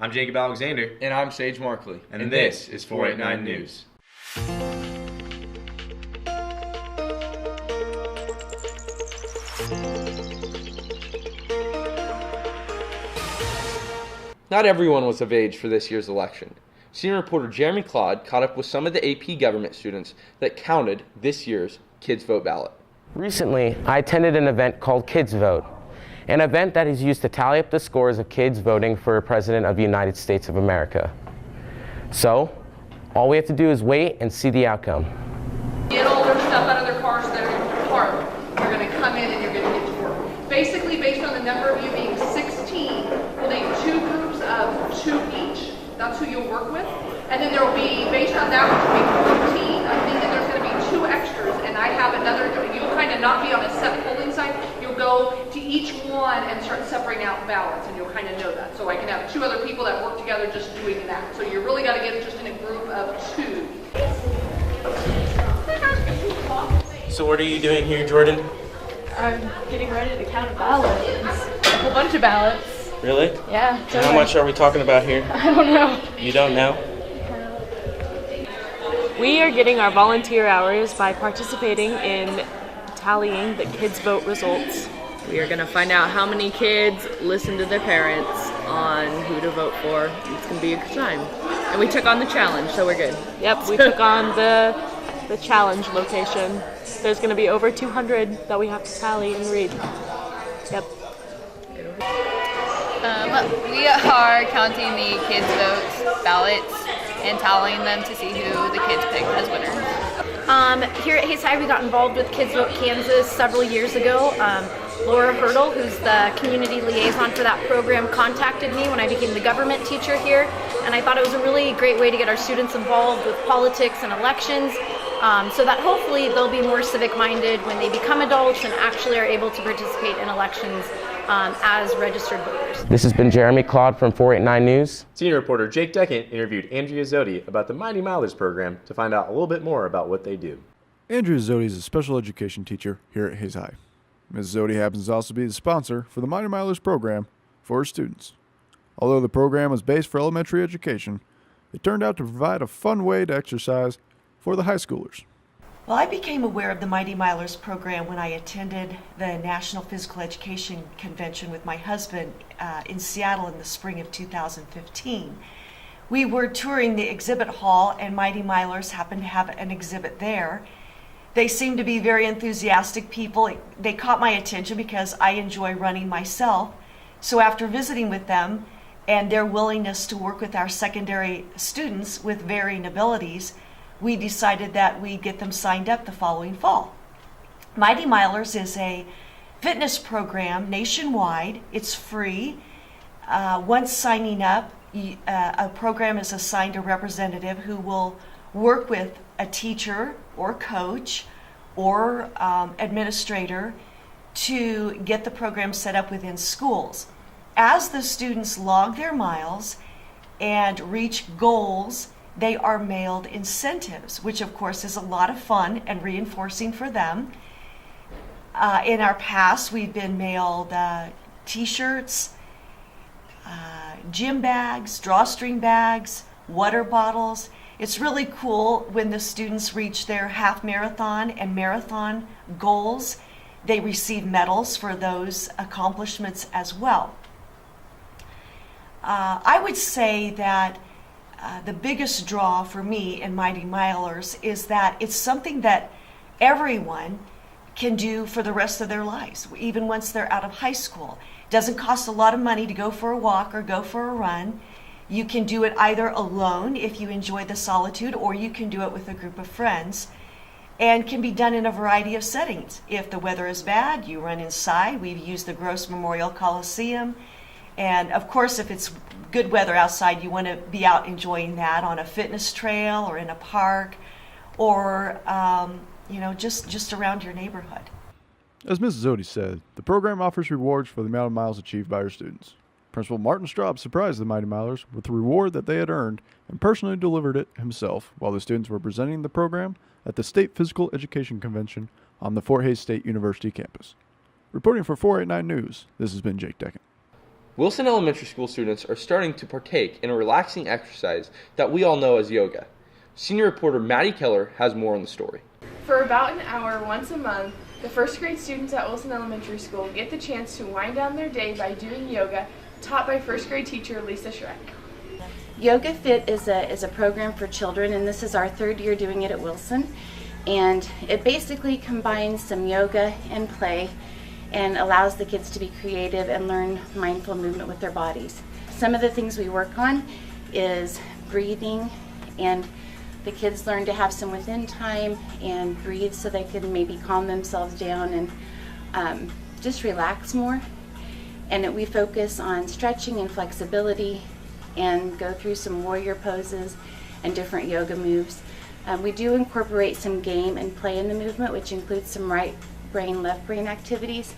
I'm Jacob Alexander. And I'm Sage Markley. And this is 489 News. Not everyone was of age for this year's election. Senior reporter Jeremy Claude caught up with some of the AP government students that counted this year's Kids Vote ballot. Recently, I attended an event called Kids Vote, an event that is used to tally up the scores of kids voting for a president of the United States of America. So, all we have to do is wait and see the outcome. Get all their stuff out of their cars that are parked. You're going to come in and you're going to get to work. Basically, based on the number of you being 16, we'll make two groups of 2 each. That's who you'll work with. And then there will be, based on that, which will be 14, I think that there's going to be 2 extras. And I have another, you'll kind of not be on a set polling site. You'll go to each one and start separating out ballots, and you'll kind of know that. So I can have 2 other people that work together just doing that. So you really got to get it just in a group of 2. So what are you doing here, Jordan? I'm getting ready to count ballots. A whole bunch of ballots. Really? Yeah. And how much are we talking about here? I don't know. You don't know? We are getting our volunteer hours by participating in tallying the Kids Vote results. We are going to find out how many kids listen to their parents on who to vote for. It's going to be a good time. And we took on the challenge, so we're good. Yep, we took on the challenge location. There's going to be over 200 that we have to tally and read. Yep. We are counting the kids' votes, ballots, and tallying them to see who the kids picked as winners. Here at Hayes High, we got involved with Kids Vote Kansas several years ago. Laura Hurdle, who's the community liaison for that program, contacted me when I became the government teacher here, and I thought it was a really great way to get our students involved with politics and elections, so that hopefully they'll be more civic-minded when they become adults and actually are able to participate in elections as registered voters. This has been Jeremy Claude from 489 News. Senior reporter Jake Deckent interviewed Andrea Zodi about the Mighty Milers program to find out a little bit more about what they do. Andrea Zodi is a special education teacher here at Hayes High. Ms. Zodi happens to also be the sponsor for the Mighty Milers program for her students. Although the program was based for elementary education, it turned out to provide a fun way to exercise for the high schoolers. Well, I became aware of the Mighty Milers program when I attended the National Physical Education Convention with my husband in Seattle in the spring of 2015. We were touring the exhibit hall, and Mighty Milers happened to have an exhibit there. They seemed to be very enthusiastic people. They caught my attention because I enjoy running myself. So after visiting with them and their willingness to work with our secondary students with varying abilities, we decided that we'd get them signed up the following fall. Mighty Milers is a fitness program nationwide. It's free. Once signing up, a program is assigned a representative who will work with a teacher or coach or administrator to get the program set up within schools. As the students log their miles and reach goals, they are mailed incentives, which of course is a lot of fun and reinforcing for them. In our past, we've been mailed t-shirts, gym bags, drawstring bags, water bottles. It's really cool when the students reach their half marathon and marathon goals. They receive medals for those accomplishments as well. I would say that the biggest draw for me in Mighty Milers is that it's something that everyone can do for the rest of their lives, even once they're out of high school. It doesn't cost a lot of money to go for a walk or go for a run. You can do it either alone if you enjoy the solitude, or you can do it with a group of friends, and can be done in a variety of settings. If the weather is bad, you run inside. We've used the Gross Memorial Coliseum. And of course, if it's good weather outside, you want to be out enjoying that on a fitness trail or in a park, or just around your neighborhood. As Mrs. Zodi said, the program offers rewards for the amount of miles achieved by her students. Principal Martin Straub surprised the Mighty Milers with the reward that they had earned and personally delivered it himself while the students were presenting the program at the State Physical Education Convention on the Fort Hays State University campus. Reporting for 489 News, this has been Jake Deckent. Wilson Elementary School students are starting to partake in a relaxing exercise that we all know as yoga. Senior reporter Maddie Keller has more on the story. For about an hour once a month, the first grade students at Wilson Elementary School get the chance to wind down their day by doing yoga, taught by first grade teacher Lisa Schreck. Yoga Fit is a program for children, and this is our third year doing it at Wilson. And it basically combines some yoga and play and allows the kids to be creative and learn mindful movement with their bodies. Some of the things we work on is breathing, and the kids learn to have some within time and breathe so they can maybe calm themselves down and just relax more. And we focus on stretching and flexibility and go through some warrior poses and different yoga moves. We do incorporate some game and play in the movement, which includes some right brain, left brain activities.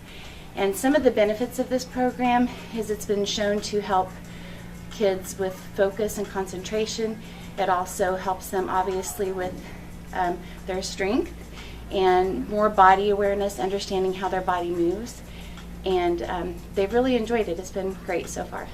And some of the benefits of this program is it's been shown to help kids with focus and concentration. It also helps them obviously with their strength and more body awareness, understanding how their body moves. And they've really enjoyed it. It's been great so far.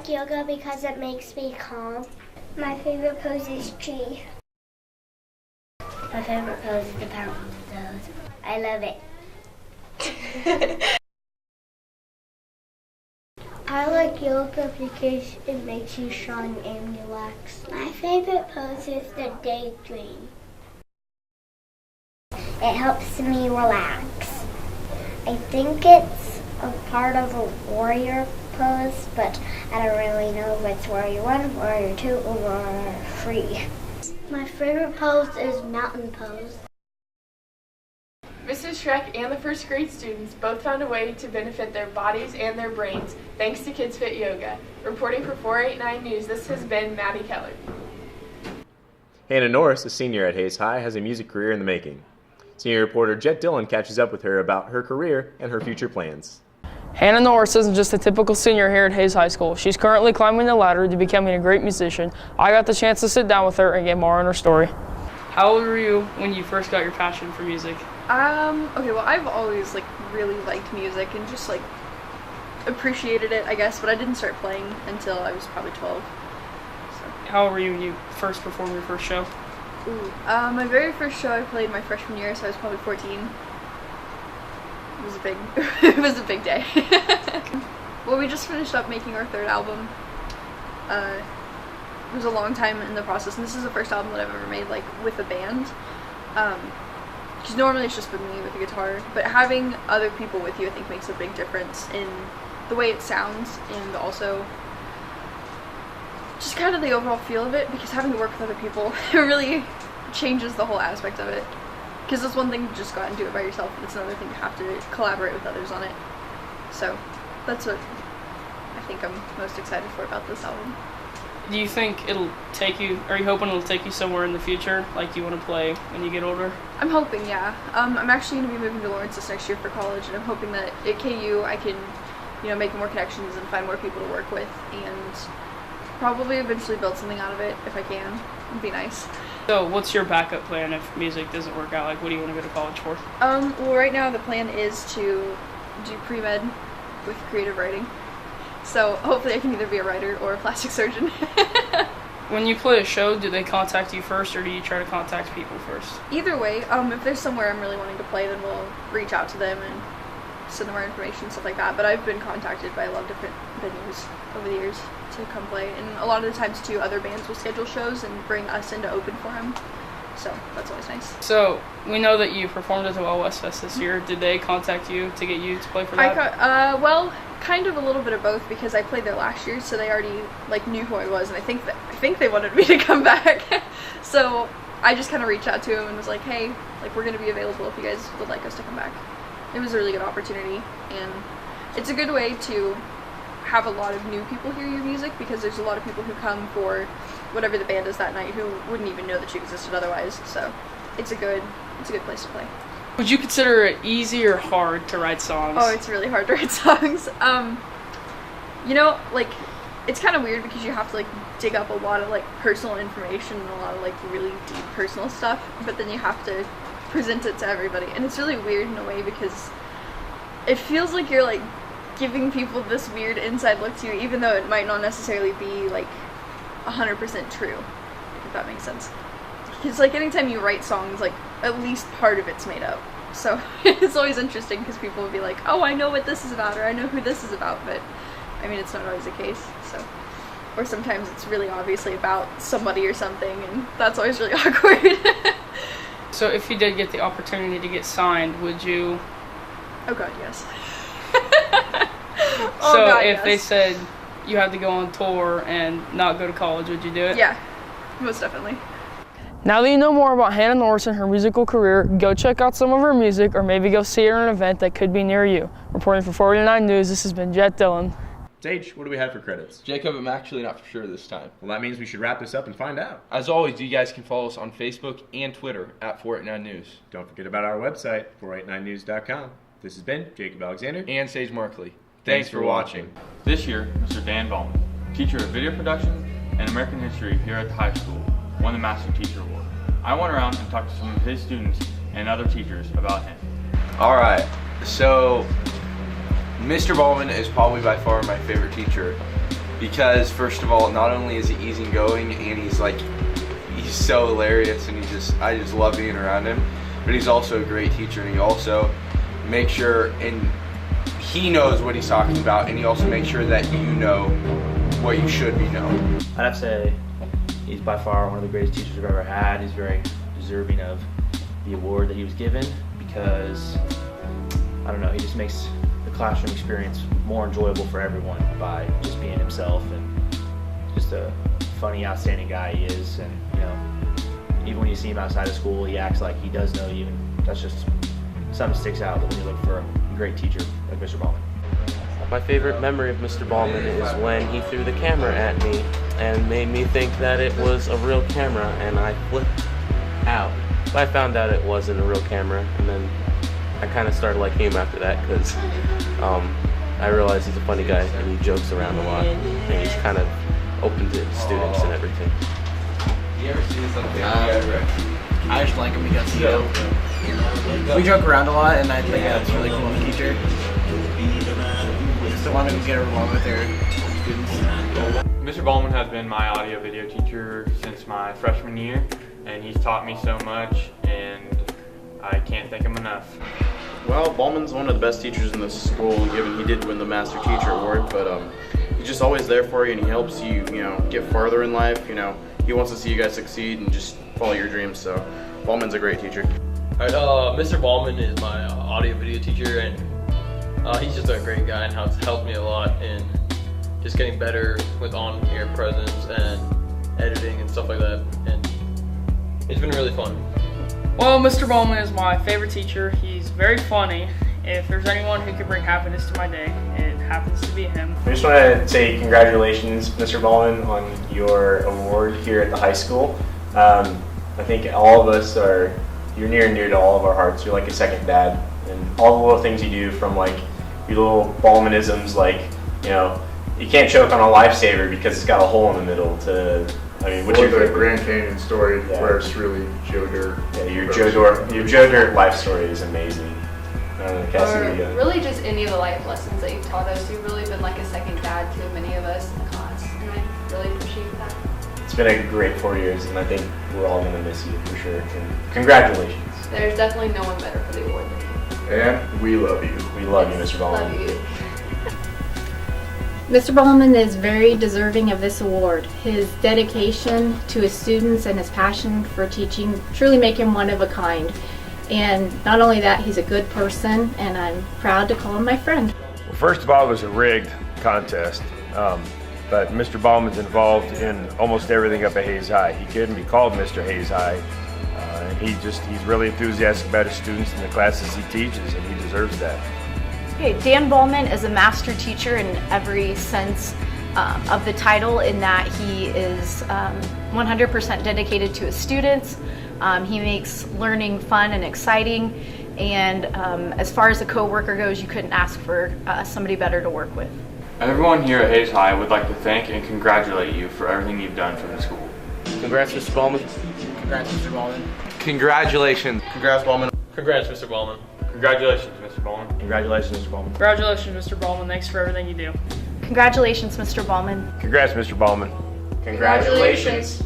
Yoga because it makes me calm. My favorite pose is tree. My favorite pose is the power pose. I love it. I like yoga because it makes you strong and relax. My favorite pose is the daydream. It helps me relax. I think it's a part of a warrior pose, but I don't really know if it's warrior 1, warrior 2, or warrior 3. My favorite pose is mountain pose. Mrs. Schreck and the first grade students both found a way to benefit their bodies and their brains thanks to Kids Fit Yoga. Reporting for 489 News, this has been Maddie Keller. Hannah Norris, a senior at Hayes High, has a music career in the making. Senior reporter Jet Dillon catches up with her about her career and her future plans. Hannah Norris isn't just a typical senior here at Hayes High School. She's currently climbing the ladder to becoming a great musician. I got the chance to sit down with her and get more on her story. How old were you when you first got your passion for music? Okay, well, I've always really liked music and just appreciated it, I guess, but I didn't start playing until I was probably 12. So. How old were you when you first performed your first show? My very first show I played my freshman year, so I was probably 14. It was a big day. Well, we just finished up making our third album. It was a long time in the process, and this is the first album that I've ever made with a band. Because normally it's just been me with a guitar, but having other people with you I think makes a big difference in the way it sounds and also just kind of the overall feel of it, because having to work with other people it really changes the whole aspect of it. Because it's one thing to just go out and do it by yourself, and it's another thing to have to collaborate with others on it. So that's what I think I'm most excited for about this album. Do you think it'll take you, are you hoping it'll take you somewhere in the future, like you want to play when you get older? I'm hoping, yeah. I'm actually going to be moving to Lawrence this next year for college, and I'm hoping that at KU I can, make more connections and find more people to work with, and Probably eventually build something out of it if I can. It'd be nice. So what's your backup plan if music doesn't work out? Like, what do you want to go to college for? Well, right now the plan is to do pre-med with creative writing. So hopefully I can either be a writer or a plastic surgeon. When you play a show, do they contact you first, or do you try to contact people first? Either way, if there's somewhere I'm really wanting to play, then we'll reach out to them and send them our information, stuff like that. But I've been contacted by a lot of different venues over the years to come play. And a lot of the times, too, other bands will schedule shows and bring us in to open for them. So that's always nice. So we know that you performed at the Wild West Fest this year. Did they contact you to get you to play for that? Well, kind of a little bit of both, because I played there last year, so they already knew who I was, and I think they wanted me to come back. So I just kind of reached out to them and was like, hey, we're going to be available if you guys would like us to come back. It was a really good opportunity, and it's a good way to have a lot of new people hear your music, because there's a lot of people who come for whatever the band is that night who wouldn't even know that you existed otherwise. So it's a good place to play. Would you consider it easy or hard to write songs? Oh, it's really hard to write songs. It's kind of weird because you have to dig up a lot of personal information and a lot of really deep personal stuff, but then you have to present it to everybody, and it's really weird in a way because it feels like you're giving people this weird inside look to you, even though it might not necessarily be 100% true, if that makes sense. It's anytime you write songs, at least part of it's made up. So it's always interesting because people will be like, oh, I know what this is about, or I know who this is about, but I mean, it's not always the case. So, or sometimes it's really obviously about somebody or something, and that's always really awkward. So if you did get the opportunity to get signed, would you? Oh god, yes. If they said you had to go on tour and not go to college, would you do it? Yeah, most definitely. Now that you know more about Hannah Norris and her musical career, go check out some of her music, or maybe go see her at an event that could be near you. Reporting for 49 News, this has been Jet Dillon. Sage, what do we have for credits? Jacob, I'm actually not for sure this time. Well, that means we should wrap this up and find out. As always, you guys can follow us on Facebook and Twitter at 489 News. Don't forget about our website, 489news.com. This has been Jacob Alexander and Sage Markley. Thanks for watching. This year, Mr. Dan Ballman, teacher of video production and American history here at the high school, won the Master Teacher Award. I went around and talked to some of his students and other teachers about him. Alright, so Mr. Ballman is probably by far my favorite teacher because, first of all, not only is he easygoing and he's so hilarious, and I just love being around him, but he's also a great teacher, and he also makes sure, and he knows what he's talking about, and he also makes sure that you know what you should be knowing. I'd have to say he's by far one of the greatest teachers I've ever had. He's very deserving of the award that he was given because, I don't know, he just makes the classroom experience more enjoyable for everyone by just being himself, and just a funny, outstanding guy he is. And even when you see him outside of school, he acts like he does know you, and that's just something that sticks out when you look for a great teacher like Mr. Ballman. My favorite memory of Mr. Ballman is when he threw the camera at me and made me think that it was a real camera, and I flipped out. But I found out it wasn't a real camera, and then I kind of started liking him after that because I realized he's a funny guy and he jokes around a lot, and he's kind of open to students and everything. You ever seen something? I just like him because we joke around a lot, and I think that's really cool in a teacher. Just want him to get along with their students. Mr. Ballman has been my audio video teacher since my freshman year, and he's taught me so much, and I can't thank him enough. Well, Ballman's one of the best teachers in the school, given he did win the Master Teacher Award, but he's just always there for you, and he helps you, get farther in life. He wants to see you guys succeed and just follow your dreams, so Ballman's a great teacher. Alright, Mr. Ballman is my audio video teacher, and he's just a great guy and has helped me a lot in just getting better with on-air presence and editing and stuff like that, and it's been really fun. Well, Mr. Ballman is my favorite teacher. He's very funny. If there's anyone who could bring happiness to my day, it happens to be him. I just want to say congratulations, Mr. Ballman, on your award here at the high school. I think all of us you're near and dear to all of our hearts. You're like a second dad, and all the little things you do, from your little Ballmanisms, you can't choke on a lifesaver because it's got a hole in the middle to. I mean, what's Or your the favorite? Grand Canyon story where it's really Joe Dirt. Yeah, your Joe Dirt life story is amazing. Cassie, Or really just any of the life lessons that you've taught us. You've really been like a second dad to many of us in the class, and I really appreciate that. It's been a great 4 years, and I think we're all going to miss you for sure. And congratulations. There's definitely no one better for the award than you. And we love you. We love you, Mr. Ballman. Love you. Mr. Ballman is very deserving of this award. His dedication to his students and his passion for teaching truly make him one of a kind. And not only that, he's a good person, and I'm proud to call him my friend. Well, first of all, it was a rigged contest, but Mr. Ballman's involved in almost everything up at Hayes High. He couldn't be called Mr. Hayes High, and he's really enthusiastic about his students and the classes he teaches, and he deserves that. Okay, Dan Ballman is a master teacher in every sense of the title, in that he is 100% dedicated to his students. He makes learning fun and exciting, and as far as a co-worker goes, you couldn't ask for somebody better to work with. Everyone here at Hayes High would like to thank and congratulate you for everything you've done for the school. Congrats, Mr. Ballman. Congrats, Mr. Ballman. Congratulations. Congrats, Ballman. Congrats, Mr. Ballman. Congratulations, Mr. Ballman. Congratulations, Mr. Ballman. Congratulations, Mr. Ballman. Thanks for everything you do. Congratulations, Mr. Ballman. Congrats, Mr. Ballman. Congratulations.